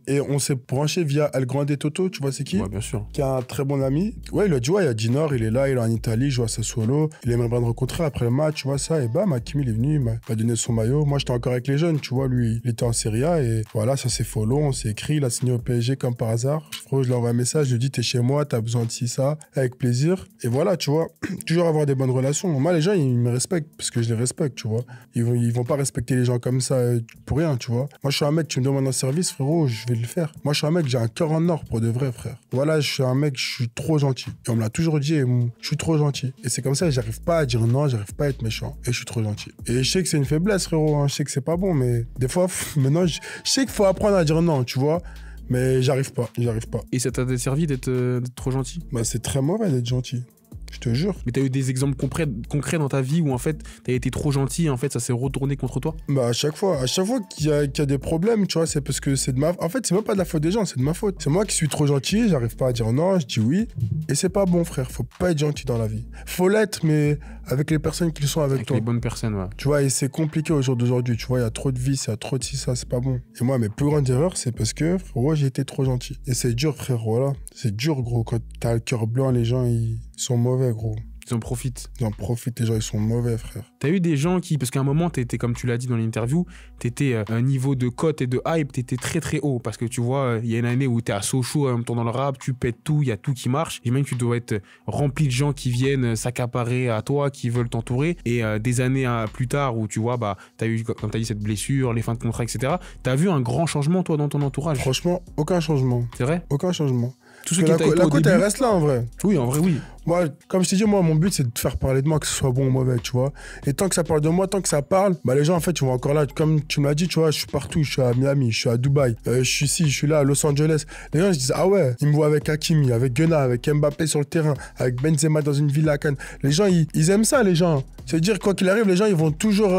et on s'est branché via El Grande Toto, tu vois c'est qui? Ouais, bien sûr. Qui est un très bon ami. Ouais, il a dit, ouais, il y a Dinor, il est là, il est en Italie, il joue à Sassuolo, il aimerait bien me rencontrer après le match, tu vois ça, et bam, Hakimi, il est venu, il m'a donné son maillot. Moi, j'étais encore avec les jeunes, tu vois, lui, il était en Serie A, et voilà, ça s'est follow, on s'est écrit, il a signé au PSG comme par hasard. Je lui ai envoyé un message, je lui ai dit, t'es chez moi, t'as besoin de ci, ça, avec plaisir. Et voilà, tu vois, toujours avoir des bonnes relations. Moi, les gens, ils me respectent parce que je les respecte, tu vois. Ils vont pas respecter les gens comme ça pour rien, tu vois. Moi, je suis un mec, tu me demandes un service, frérot, je vais le faire. Moi, je suis un mec, j'ai un cœur en or pour de vrai, frère. Voilà, je suis un mec, je suis trop gentil. Et on me l'a toujours dit, je suis trop gentil. Et c'est comme ça, j'arrive pas à dire non, j'arrive pas à être méchant. Et je suis trop gentil. Et je sais que c'est une faiblesse, frérot, hein. Je sais que c'est pas bon, mais des fois, maintenant, je sais qu'il faut apprendre à dire non, tu vois. Mais j'arrive pas. Et ça t'a desservi d'être trop gentil? Bah, c'est très mauvais d'être gentil. Je te jure. Mais t'as eu des exemples concrets dans ta vie où en fait t'as été trop gentil et en fait ça s'est retourné contre toi? Bah à chaque fois qu'il y a des problèmes, tu vois, c'est parce que c'est de ma... En fait, c'est même pas de la faute des gens, c'est de ma faute. C'est moi qui suis trop gentil, j'arrive pas à dire non, je dis oui. Et c'est pas bon, frère. Faut pas être gentil dans la vie. Faut l'être, mais avec les personnes qui sont avec toi. Avec les bonnes personnes, ouais. Tu vois, et c'est compliqué au jour d'aujourd'hui. Tu vois, il y a trop de vices, il y a trop de ci, ça, c'est pas bon. Et moi, mes plus grandes erreurs, c'est parce que, frérot, j'ai été trop gentil. Et c'est dur, frère, voilà. C'est dur, gros. Quand t'as le cœur blanc, les gens, ils sont mauvais, gros. Ils en profitent. Ils en profitent, les gens, ils sont mauvais, frère. T'as eu des gens qui, parce qu'à un moment, t'étais, comme tu l'as dit dans l'interview, t'étais à un niveau de cote et de hype, t'étais très très haut. Parce que tu vois, il y a une année où t'es à Sochaux, en même temps dans le rap, tu pètes tout, il y a tout qui marche. Et même tu dois être rempli de gens qui viennent s'accaparer à toi, qui veulent t'entourer. Et des années plus tard, où tu vois, bah, t'as eu, comme t'as dit, cette blessure, les fins de contrat, etc. T'as vu un grand changement, toi, dans ton entourage? Franchement, aucun changement. C'est vrai? Aucun changement. Tout ce qui était la côte, elle reste là, en vrai. Oui, en vrai, oui. Moi, comme je t'ai dit, moi, mon but, c'est de faire parler de moi, que ce soit bon ou mauvais, tu vois. Et tant que ça parle de moi, tant que ça parle, bah, les gens, en fait, ils vont encore là. Comme tu me l'as dit, tu vois, je suis partout. Je suis à Miami, je suis à Dubaï, je suis ici, je suis là, à Los Angeles. Les gens, ils se disent, ah ouais, ils me voient avec Hakimi, avec Guena, avec Mbappé sur le terrain, avec Benzema dans une ville à Cannes. Les gens, ils aiment ça, les gens. C'est-à-dire, quoi qu'il arrive, les gens, ils vont toujours,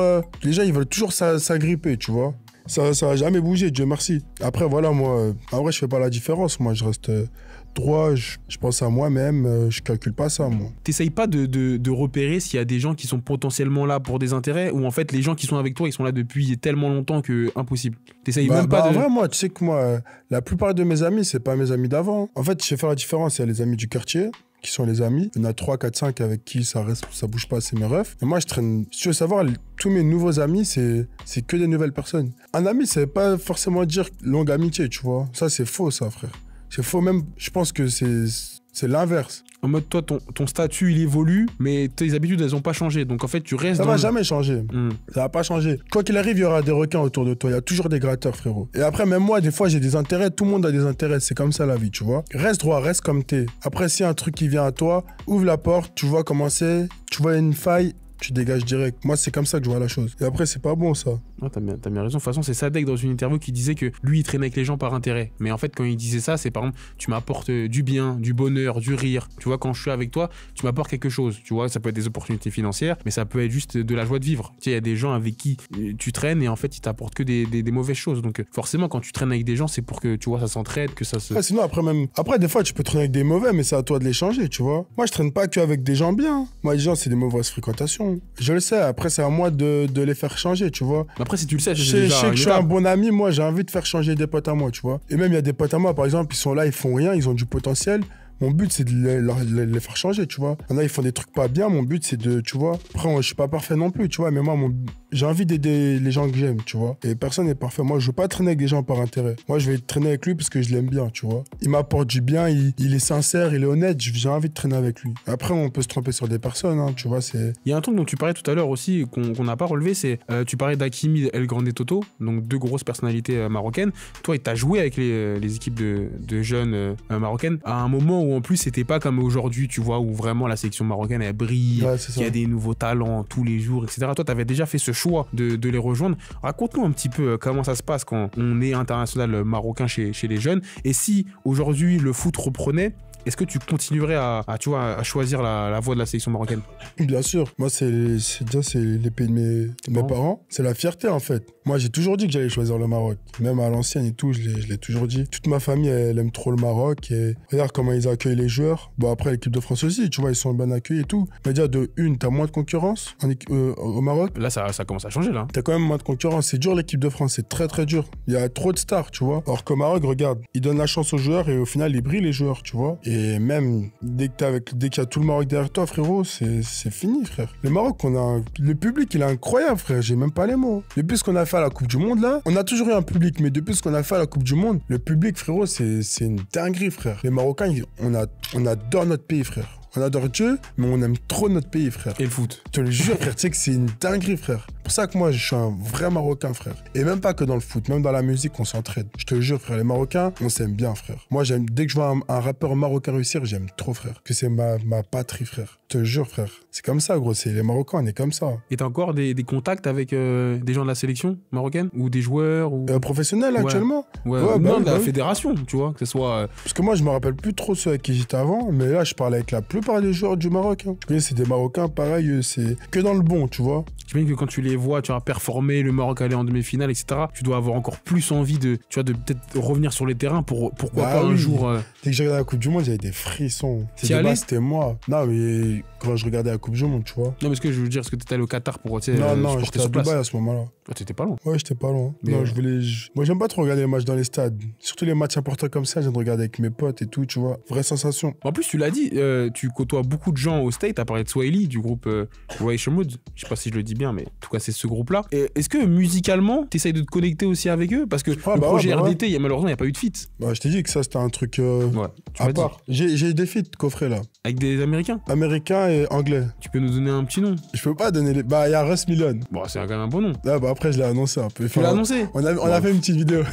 ils veulent toujours s'agripper, tu vois. Ça va jamais bouger, Dieu merci. Après, voilà, moi, en vrai, je fais pas la différence. Moi, je reste droit, je pense à moi-même, je calcule pas ça, moi. T'essayes pas de repérer s'il y a des gens qui sont potentiellement là pour des intérêts ou en fait, les gens qui sont avec toi, ils sont là depuis tellement longtemps que impossible. T'essayes même pas de... En vrai, moi, tu sais que moi, la plupart de mes amis, c'est pas mes amis d'avant. En fait, je sais faire la différence. Il y a les amis du quartier, qui sont les amis. Il y en a 3, 4, 5 avec qui ça bouge pas, c'est mes refs. Et moi, je traîne... Si tu veux savoir, tous mes nouveaux amis, c'est que des nouvelles personnes. Un ami, ça veut pas forcément dire longue amitié, tu vois. Ça, c'est faux, ça, frère. C'est faux, même, je pense que c'est l'inverse. En mode, toi, ton statut, il évolue, mais tes habitudes, elles ont pas changé. Donc, en fait, tu restes Ça va jamais changer. Ça va pas changer. Quoi qu'il arrive, il y aura des requins autour de toi. Il y a toujours des gratteurs, frérot. Et après, même moi, des fois, j'ai des intérêts. Tout le monde a des intérêts. C'est comme ça, la vie, tu vois. Reste droit, reste comme t'es. Après, s'il y a un truc qui vient à toi, ouvre la porte, tu vois comment c'est, tu vois une faille, tu dégages direct. Moi, c'est comme ça que je vois la chose. Et après, c'est pas bon, ça. Ah, t'as bien raison. De toute façon, c'est Sadek dans une interview qui disait que lui, il traînait avec les gens par intérêt. Mais en fait, quand il disait ça, c'est par exemple, tu m'apportes du bien, du bonheur, du rire. Tu vois, quand je suis avec toi, tu m'apportes quelque chose. Tu vois, ça peut être des opportunités financières, mais ça peut être juste de la joie de vivre. Tu sais, il y a des gens avec qui tu traînes et en fait, ils t'apportent que des mauvaises choses. Donc, forcément, quand tu traînes avec des gens, c'est pour que, tu vois, ça s'entraide, que ça se... Ouais, sinon, après, des fois, tu peux traîner avec des mauvais, mais c'est à toi de les changer, tu vois. Moi, je traîne pas qu'avec des gens bien. Moi, les gens, c'est des mauvaises fréquentations. Je le sais. Après, c'est à moi de les faire changer, tu vois. Après, si tu le sais, je sais que je suis un bon ami, moi, j'ai envie de faire changer des potes à moi, tu vois. Et même, il y a des potes à moi, par exemple, ils sont là, ils font rien, ils ont du potentiel. Mon but, c'est de les faire changer, tu vois. Il y en a, ils font des trucs pas bien. Mon but, c'est de, tu vois. Après, moi, je suis pas parfait non plus, tu vois. Mais moi, j'ai envie d'aider les gens que j'aime, tu vois. Et personne n'est parfait. Moi, je veux pas traîner avec des gens par intérêt. Moi, je vais traîner avec lui parce que je l'aime bien, tu vois. Il m'apporte du bien, il est sincère, il est honnête. J'ai envie de traîner avec lui. Après, on peut se tromper sur des personnes, hein, tu vois. Il y a un truc dont tu parlais tout à l'heure aussi, qu'on n'a pas relevé, c'est tu parlais d'Hakimi, El Grande Toto, donc 2 grosses personnalités marocaines. Toi, tu as joué avec les équipes de jeunes marocaines à un moment où en plus, c'était pas comme aujourd'hui, tu vois, où vraiment la sélection marocaine, elle brille, il y a des nouveaux talents tous les jours, etc. Toi, tu avais déjà fait ce choix de les rejoindre. Raconte-nous un petit peu comment ça se passe quand on est international marocain chez les jeunes. Et si aujourd'hui le foot reprenait, est-ce que tu continuerais à choisir la voie de la sélection marocaine? Bien sûr. Moi, c'est les pays de mes parents. C'est la fierté, en fait. Moi, j'ai toujours dit que j'allais choisir le Maroc. Même à l'ancienne et tout, je l'ai toujours dit. Toute ma famille, elle aime trop le Maroc. Et regarde comment ils accueillent les joueurs. Bon, après, l'équipe de France aussi, tu vois, ils sont bien accueillis et tout. Mais déjà, de une, t'as moins de concurrence au Maroc. Là, ça commence à changer, là. T'as quand même moins de concurrence. C'est dur, l'équipe de France. C'est très, très dur. Il y a trop de stars, tu vois. Alors qu'au Maroc, regarde, ils donnent la chance aux joueurs et au final, ils brillent, les joueurs, tu vois. Et même, dès qu'il y a tout le Maroc derrière toi, frérot, c'est fini, frère. Le Maroc, le public, il est incroyable, frère. J'ai même pas les mots. Depuis ce qu'on a fait à la Coupe du Monde, là, on a toujours eu un public, mais depuis ce qu'on a fait à la Coupe du Monde, le public, frérot, c'est une dinguerie, frère. Les Marocains, on adore notre pays, frère. On adore Dieu, mais on aime trop notre pays, frère. Et le foot. Je te le jure, frère, tu sais que c'est une dinguerie, frère. C'est pour ça que moi, je suis un vrai Marocain, frère. Et même pas que dans le foot, même dans la musique, on s'entraide. Je te le jure, frère, les Marocains, on s'aime bien, frère. Moi, dès que je vois un rappeur marocain réussir, j'aime trop, frère. Que c'est ma patrie, frère. Je te le jure, frère. C'est comme ça, gros. C'est les Marocains, on est comme ça. Et t'as encore des contacts avec des gens de la sélection marocaine? Ou des joueurs professionnels, actuellement? Ouais, non, de la fédération, tu vois, que ce soit... Parce que moi, je me rappelle plus trop ceux avec qui j'étais avant, mais là, je parle avec la plupart des joueurs du Maroc. Hein. Tu connais, c'est des Marocains, pareil, c'est que dans le bon, tu vois. J'imagine que quand tu les vois, tu as performé, le Maroc aller en demi-finale, etc., tu dois avoir encore plus envie de peut-être revenir sur les terrains pourquoi pas un jour... Dès que j'ai regardé la Coupe du Monde, j'avais des frissons. C'était moi. Non, mais c'était quand je regardais la Coupe du Monde, tu vois. Non, mais ce que je veux dire, est-ce que t'étais allé au Qatar pour, tu sais, Non, j'étais à Dubaï à ce moment-là. Ah, t'étais pas loin. Ouais, j'étais pas loin. Mais non, Moi, j'aime pas trop regarder les matchs dans les stades. Surtout les matchs importants comme ça, j'aime de regarder avec mes potes et tout, tu vois. Vraie sensation. En plus, tu l'as dit, tu côtoies beaucoup de gens au State. T'as parlé de Swahili, du groupe Royal Mood. Je sais pas si je le dis bien, mais en tout cas, c'est ce groupe-là. Et est-ce que musicalement, t'essayes de te connecter aussi avec eux? Parce que le projet RDT, malheureusement, il n'y a pas eu de feat. Bah, je t'ai dit que ça, c'était un truc ouais, à part. J'ai des feats coffrés là. Avec des Américains? Américains et anglais. Tu peux nous donner un petit nom? Je peux pas donner les. Bah, il y a Russ Million. Bon, c'est quand même un bon nom. Ah, bah, après, je l'ai annoncé un peu. Tu l'as annoncé? On a fait une petite vidéo.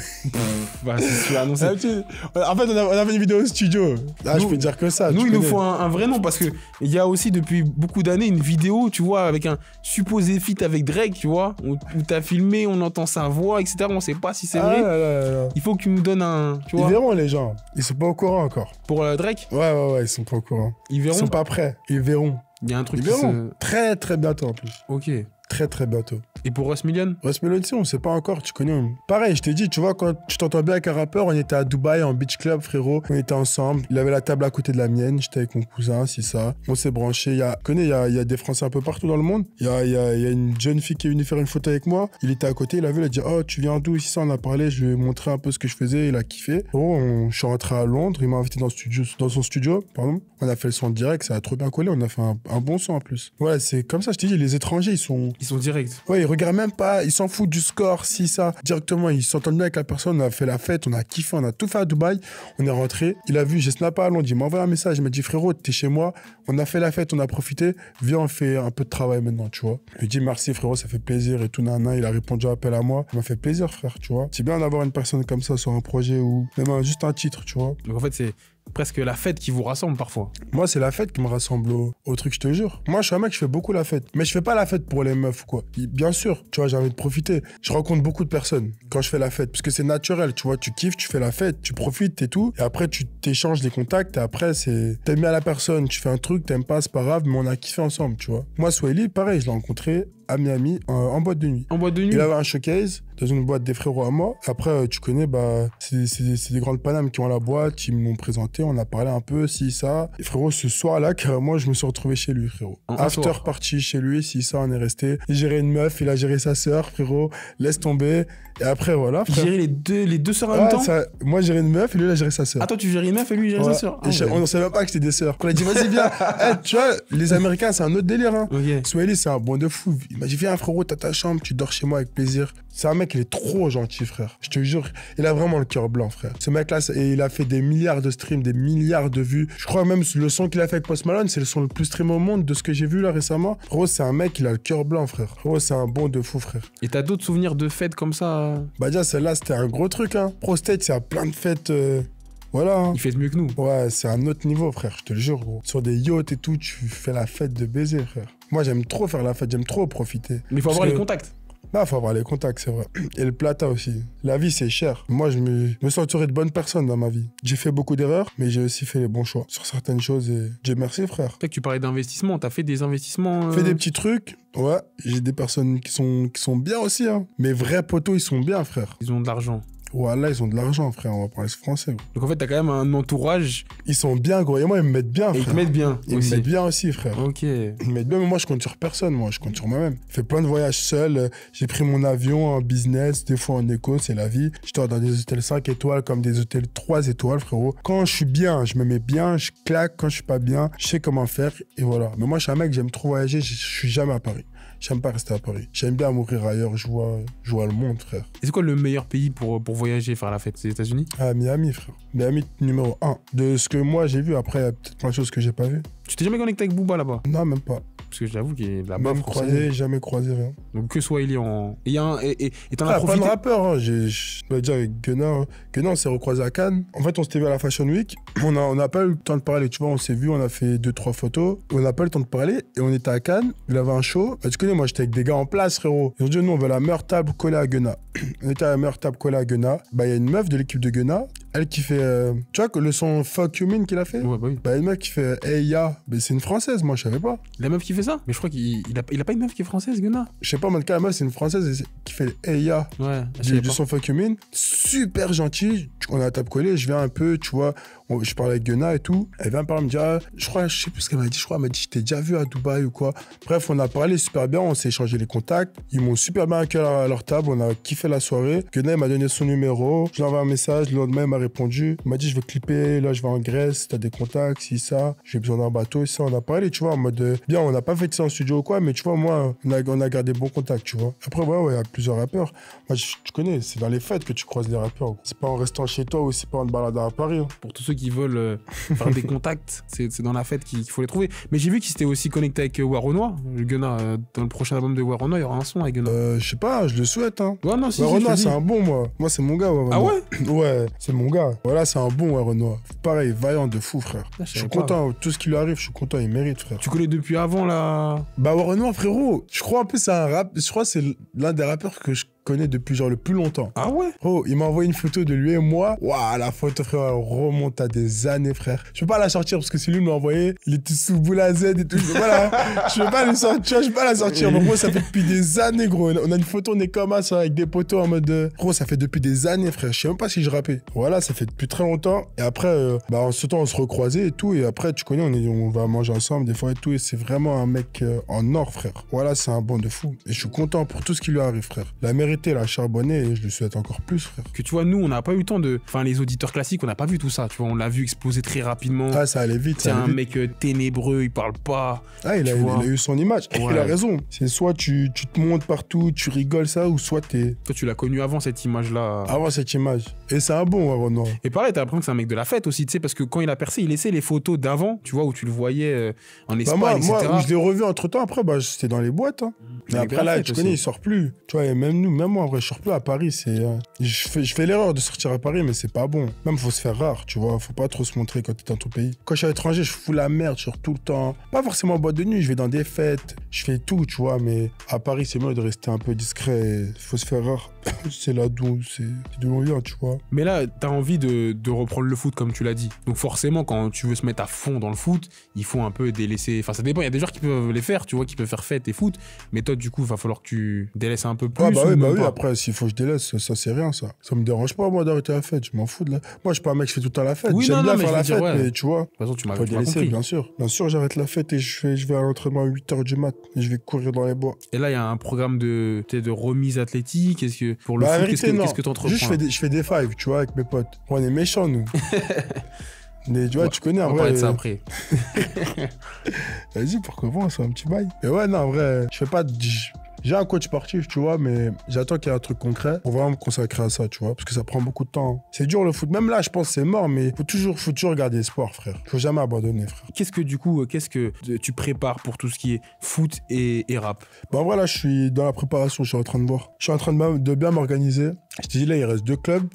Bah, tu l'as annoncé. En fait, on a fait une vidéo au studio. Ah, je peux dire que ça. Nous, il nous faut un vrai nom parce qu'il y a aussi depuis beaucoup d'années une vidéo, tu vois, avec un supposé feat avec Drake, tu vois, où t'as filmé, on entend sa voix, etc. On sait pas si c'est vrai. Là. Il faut que tu nous donnes un. Tu vois. Ils verront, les gens. Ils sont pas au courant encore. Pour Drake? Ouais, ils sont pas au courant. Ils verront. Ils sont pas prêts. Ils verront. Il y a un truc Ils verront. Très, très bientôt en plus. Ok. Très, très bientôt. Et pour Russ Million? Russ Million, si, on sait pas encore, tu connais. Pareil, je t'ai dit, tu vois, quand tu t'entends bien avec un rappeur, on était à Dubaï en beach club, frérot. On était ensemble. Il avait la table à côté de la mienne. J'étais avec mon cousin, c'est ça. On s'est branché. Il y a des Français un peu partout dans le monde. Il y a une jeune fille qui est venue faire une photo avec moi. Il était à côté, il a vu, il a dit, oh, tu viens d'où? Ici, ça, on a parlé. Je lui ai montré un peu ce que je faisais. Il a kiffé. Je suis rentré à Londres. Il m'a invité dans son studio. On a fait le son direct. Ça a trop bien collé. On a fait un bon son en plus. Ouais, c'est comme ça, je t'ai dit, les étrangers, ils sont directs. Ouais, ils regardent même pas, ils s'en foutent du score, si ça. Directement, ils s'entendent bien avec la personne, on a fait la fête, on a kiffé, on a tout fait à Dubaï. On est rentré, il a vu, j'ai snappé à Londres, il m'a envoyé un message, il m'a dit frérot, t'es chez moi, on a fait la fête, on a profité, viens, on fait un peu de travail maintenant, tu vois. Je lui ai dit merci frérot, ça fait plaisir et tout, nana, il a répondu à l'appel à moi. Ça m'a fait plaisir, frère, tu vois. C'est bien d'avoir une personne comme ça sur un projet ou même juste un titre, tu vois. Donc en fait, c'est presque la fête qui vous rassemble parfois. Moi, c'est la fête qui me rassemble au truc, je te jure. Moi, je suis un mec, je fais beaucoup la fête. Mais je fais pas la fête pour les meufs, quoi. Bien sûr, tu vois, j'ai envie de profiter. Je rencontre beaucoup de personnes quand je fais la fête. Parce que c'est naturel, tu vois. Tu kiffes, tu fais la fête, tu profites et tout. Et après, tu t'échanges des contacts. Et après, t'aimes bien la personne. Tu fais un truc, t'aimes pas, c'est pas grave, mais on a kiffé ensemble, tu vois. Moi, Swahili, pareil, je l'ai rencontré à Miami en boîte de nuit. En boîte de nuit? Il avait un showcase dans une boîte des frérots à moi. Après, tu connais, bah, c'est des grandes Panames qui ont la boîte, ils m'ont présenté, on a parlé un peu, si, ça. Et frérot, ce soir-là, carrément, je me suis retrouvé chez lui, frérot. After party chez lui, si, ça, on est resté. Il gérait une meuf, il a géré sa sœur, frérot. Laisse tomber. Et après, voilà. Il gérait les deux sœurs en même temps? Moi, j'ai géré une meuf et lui, il a géré sa sœur. Ah, toi, tu gérais une meuf et lui, il gérait sa sœur. On savait même pas que c'était des sœurs. On a dit, vas-y, viens. Tu vois, les Américains, c'est un autre délire, hein. Okay. Swahili, c'est un bon de fou. Il m'a dit, viens, frérot, t'as ta chambre, tu dors chez moi avec plaisir. C'est un mec, il est trop gentil, frère. Je te jure, il a vraiment le cœur blanc, frère. Ce mec-là, il a fait des milliards de streams, des milliards de vues. Je crois même le son qu'il a fait avec Post Malone, c'est le son le plus stream au monde de ce que j'ai vu là récemment. Frérot, c'est un mec, il a le cœur blanc, frère. Frérot, c'est un bon de fou, frère. Et t'as d'autres souvenirs de fêtes comme ça? Bah, déjà, celle-là, c'était un gros truc, hein. Prostate, il y a plein de fêtes. Voilà. Hein. Il fait mieux que nous. Ouais, c'est un autre niveau, frère, je te le jure, gros. Sur des yachts et tout, tu fais la fête de baiser, frère. Moi, j'aime trop faire la fête, j'aime trop profiter. Mais il faut avoir les contacts. Bah, faut avoir les contacts, c'est vrai. Et le plata aussi. La vie, c'est cher. Moi, je me suis entouré de bonnes personnes dans ma vie. J'ai fait beaucoup d'erreurs, mais j'ai aussi fait les bons choix sur certaines choses et Dieu merci, frère. Peut-être que tu parlais d'investissement. T'as fait des investissements Fait des petits trucs. Ouais, j'ai des personnes qui sont bien aussi, hein. Mes vrais potos, ils sont bien, frère. Ils ont de l'argent. Voilà, ils ont de l'argent, frère. On va parler français, gros. Donc en fait, t'as quand même un entourage. Ils sont bien, gros. Et moi, ils me mettent bien, frère. Et ils te mettent bien. Ils me mettent bien aussi, frère. Ok. Ils me mettent bien, mais moi, je compte sur personne. Moi, je compte sur moi-même. J'ai fait plein de voyages seul. J'ai pris mon avion en business, des fois en éco, c'est la vie. Je dors dans des hôtels 5 étoiles comme des hôtels 3 étoiles, frérot. Quand je suis bien, je me mets bien, je claque. Quand je suis pas bien, je sais comment faire. Et voilà. Mais moi, je suis un mec, j'aime trop voyager. Je suis jamais à Paris. J'aime pas rester à Paris. J'aime bien mourir ailleurs. Je vois le monde, frère. Et c'est quoi le meilleur pays pour voyager, faire la fête? C'est les États-Unis? Ah, Miami, frère. Miami numéro 1. De ce que moi j'ai vu, après, il y a peut-être plein de choses que j'ai pas vues. Tu t'es jamais connecté avec Booba là-bas? Non, même pas. Parce que j'avoue qu'il est là-bas. Même croisé, jamais croisé, rien. Donc que Swahili en. Et t'en as profité. Plein de rappeurs, hein. Je dois dire avec Gunna. Hein. Gunna, on s'est recroisé à Cannes. En fait, on s'était vu à la Fashion Week. On n'a pas eu le temps de parler, tu vois. On s'est vu, on a fait 2-3 photos. On n'a pas eu le temps de parler. Et on était à Cannes. Il avait un show. Bah, tu connais, moi, j'étais avec des gars en place, frérot. Ils ont dit, nous, on veut la meilleure table collée à Gunna. On était à la meilleure table collée à Gunna. Bah, il y a une meuf de l'équipe de Gunna. Elle qui fait. Tu vois, le son Fuck You Mean qu'il a fait? Ouais, bah oui. Bah, une meuf qui fait Hey Ya. Mais c'est une française, moi, je savais pas. La meuf qui fait ça? Mais je crois qu'il a pas une meuf qui est française, Gunna? Je sais pas, mais en tout cas, la meuf, c'est une française qui fait Hey Ya. Ouais. Du son Fuck You Mean. Super gentil. On a la table collée, je viens un peu, tu vois. Je parlais avec Gunna et tout. Elle vient me parler, me dit, ah, je sais plus ce qu'elle m'a dit. Je crois, elle m'a dit, je t'ai déjà vu à Dubaï ou quoi. Bref, on a parlé super bien, on s'est échangé les contacts. Ils m'ont super bien accueilli à leur table, on a kiffé la soirée. Gunna, il m'a donné son numéro. Je lui ai envoyé un message, le lendemain, il m'a répondu. Il m'a dit, je veux clipper, là, je vais en Grèce, t'as des contacts, si ça. J'ai besoin d'un bateau, et ça. On a parlé, tu vois, en mode, bien, on n'a pas fait ça en studio ou quoi, mais tu vois, moi, on a gardé bon contact, tu vois. Après, ouais, il y a plusieurs rappeurs. Moi, tu connais, c'est dans les fêtes que tu croises les rappeurs. C'est pas en restant chez toi ou c'est pas en te baladant à Paris. Hein. Pour tous ceux qui veulent faire des contacts, c'est dans la fête qu'il faut les trouver. Mais j'ai vu qu'il s'était aussi connecté avec Waronois, le Gunna. Dans le prochain album de Waronois, il y aura un son avec Gunna. Je sais pas, je le souhaite. Hein. Ouais, non, si, Waronois, c'est un bon, moi. Moi, c'est mon gars, Waronois. Ah ouais? Ouais, c'est mon gars. Voilà, c'est un bon Waronois. Pareil, vaillant de fou, frère. Ah, je suis content. Tout ce qui lui arrive, je suis content. Il mérite, frère. Tu connais depuis avant, là? Bah, Waronois, frérot. Je crois en plus, c'est un rap. Je crois que c'est l'un des rappeurs que je connais depuis genre le plus longtemps. Ah ouais? Oh, il m'a envoyé une photo de lui et moi. Waouh, la photo, frère, elle remonte à des années, frère. Je peux pas la sortir parce que c'est lui qui m'a envoyé. Il était sous boule à Z et tout. Voilà. Je peux pas le sortir, je peux pas la sortir. Mais moi, ça fait depuis des années, gros. On a une photo, on est comme ça, avec des potos en mode. Gros, ça fait depuis des années, frère. Je sais même pas si je rappais. Voilà, ça fait depuis très longtemps. Et après, en ce temps, on se recroisait et tout. Et après, tu connais, on va manger ensemble des fois et tout. Et c'est vraiment un mec en or, frère. Voilà, c'est un bon de fou. Et je suis content pour tout ce qui lui arrive, frère. La mérité, la charbonnée. Et je le souhaite encore plus, frère. Que tu vois, nous, on n'a pas eu le temps de. Enfin, les auditeurs classiques, on n'a pas vu tout ça. Tu vois, on l'a vu exploser très rapidement. Ah, ça allait vite. C'est un mec ténébreux, il parle pas. Ah, il a eu son image. Ouais. Il a raison. C'est soit tu te montes partout, tu rigoles ça, ou soit t'es. Toi, tu l'as connu avant cette image-là. Avant cette image. Et c'est un bon, Waronois. Et pareil, t'as l'impression que c'est un mec de la fête aussi, tu sais, parce que quand il a percé, il laissait les photos d'avant, tu vois, où tu le voyais en Espagne, etc. Moi, où je l'ai revu entre temps, après, c'était dans les boîtes. Hein. Mais après, là, tu connais, il sort plus. Tu vois, et même moi, en vrai, je sors plus à Paris. Je fais l'erreur de sortir à Paris, mais c'est pas bon. Même, faut se faire rare, tu vois. Faut pas trop se montrer quand t'es dans ton pays. Quand je suis à l'étranger, je fous la merde, je sors tout le temps. Pas forcément en boîte de nuit, je vais dans des fêtes, je fais tout, tu vois. Mais à Paris, c'est mieux de rester un peu discret. Faut se faire rare. C'est là d'où on vient, tu vois. Mais là, t'as envie de reprendre le foot, comme tu l'as dit. Donc forcément, quand tu veux se mettre à fond dans le foot, il faut un peu délaisser... Enfin, ça dépend. Il y a des joueurs qui peuvent les faire, tu vois, qui peuvent faire fête et foot. Mais toi, du coup, il va falloir que tu délaisses un peu plus. Ah bah oui. Après, s'il faut que je délaisse, ça c'est rien, ça. Ça me dérange pas, moi, d'arrêter la fête. Je m'en fous de la... Moi, je suis pas un mec qui fait tout le temps la fête. Oui, j'aime bien faire la dire, fête, ouais. mais tu vois. De toute façon, tu m'as délaissé, compris. bien sûr. Bien sûr, j'arrête la fête et je vais à l'entraînement à 8h du mat. Et je vais courir dans les bois. Et là, il y a un programme de remise athlétique. Est-ce que pour le foot, qu'est-ce que t'entreprends? Juste, je fais des fives, tu vois, avec mes potes. On est méchants, nous. Mais tu vois, tu connais, en vrai. On va parler de ça après. Vas-y, pourquoi pas, c'est un petit bail. Mais ouais, non, en vrai, je fais pas... J'ai un coach sportif, tu vois, mais j'attends qu'il y ait un truc concret pour vraiment me consacrer à ça, tu vois, parce que ça prend beaucoup de temps. C'est dur le foot. Même là, je pense que c'est mort, mais faut toujours regarder le sport, frère. Faut jamais abandonner, frère. Qu'est-ce que tu prépares pour tout ce qui est foot et rap? Bah, en vrai, là, je suis dans la préparation, je suis en train de voir. Je suis en train de bien m'organiser. Je te dis, là, il reste deux clubs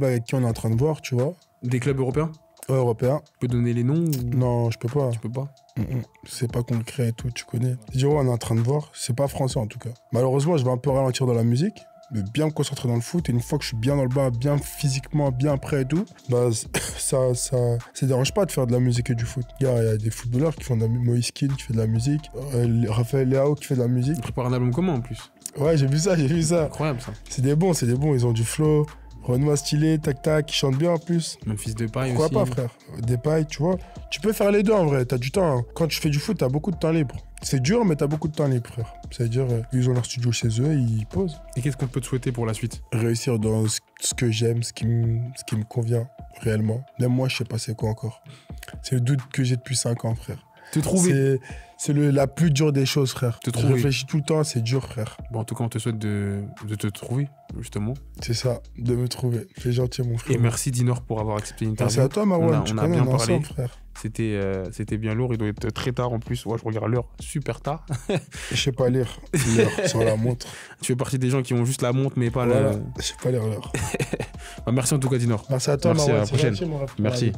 avec qui on est en train de voir, tu vois. Des clubs européens? Ouais, européens. Tu peux donner les noms ou... Non, je peux pas. Tu peux pas? C'est pas concret et tout, tu connais. Je dis, ouais, on est en train de voir. C'est pas français, en tout cas. Malheureusement, je vais un peu ralentir dans la musique, mais bien me concentrer dans le foot. Et une fois que je suis bien dans le bain, bien physiquement, bien prêt et tout, bah, ça dérange pas de faire de la musique et du foot. Il y a des footballeurs qui font de la musique. Moïse Kean qui fait de la musique. Raphaël Leao qui fait de la musique. Tu prépares un album comment, en plus? Ouais, j'ai vu ça. Incroyable, ça. C'est des bons. Ils ont du flow. Renoir stylé, tac, il chante bien en plus. Même fils de paille aussi. Pourquoi pas, frère? Des pailles, tu vois. Tu peux faire les deux en vrai, t'as du temps. Hein. Quand tu fais du foot, t'as beaucoup de temps libre. C'est dur, mais t'as beaucoup de temps libre, frère. C'est-à-dire, ils ont leur studio chez eux, ils posent. Et qu'est-ce qu'on peut te souhaiter pour la suite? Réussir dans ce que j'aime, ce qui me convient réellement. Même moi, je sais pas c'est quoi encore. C'est le doute que j'ai depuis 5 ans, frère. Te trouver. C'est la plus dure des choses, frère. Te trouver. Je réfléchis tout le temps, c'est dur, frère. Bon, en tout cas, on te souhaite de te trouver, justement. C'est ça, de me trouver. C'est gentil, mon frère. Et merci, Dinor, pour avoir accepté l'interview. Merci à toi, Marwan. On a bien parlé. Ensemble, frère. C'était bien lourd, il doit être très tard en plus. Ouais, je regarde l'heure, super tard. Je sais pas lire l'heure sur la montre. Tu fais partie des gens qui ont juste la montre, mais pas voilà, je sais pas lire l'heure. Bah, merci en tout cas, Dinor. Merci à toi, Marwan. Marwan. Merci, à la prochaine. Gentil, merci.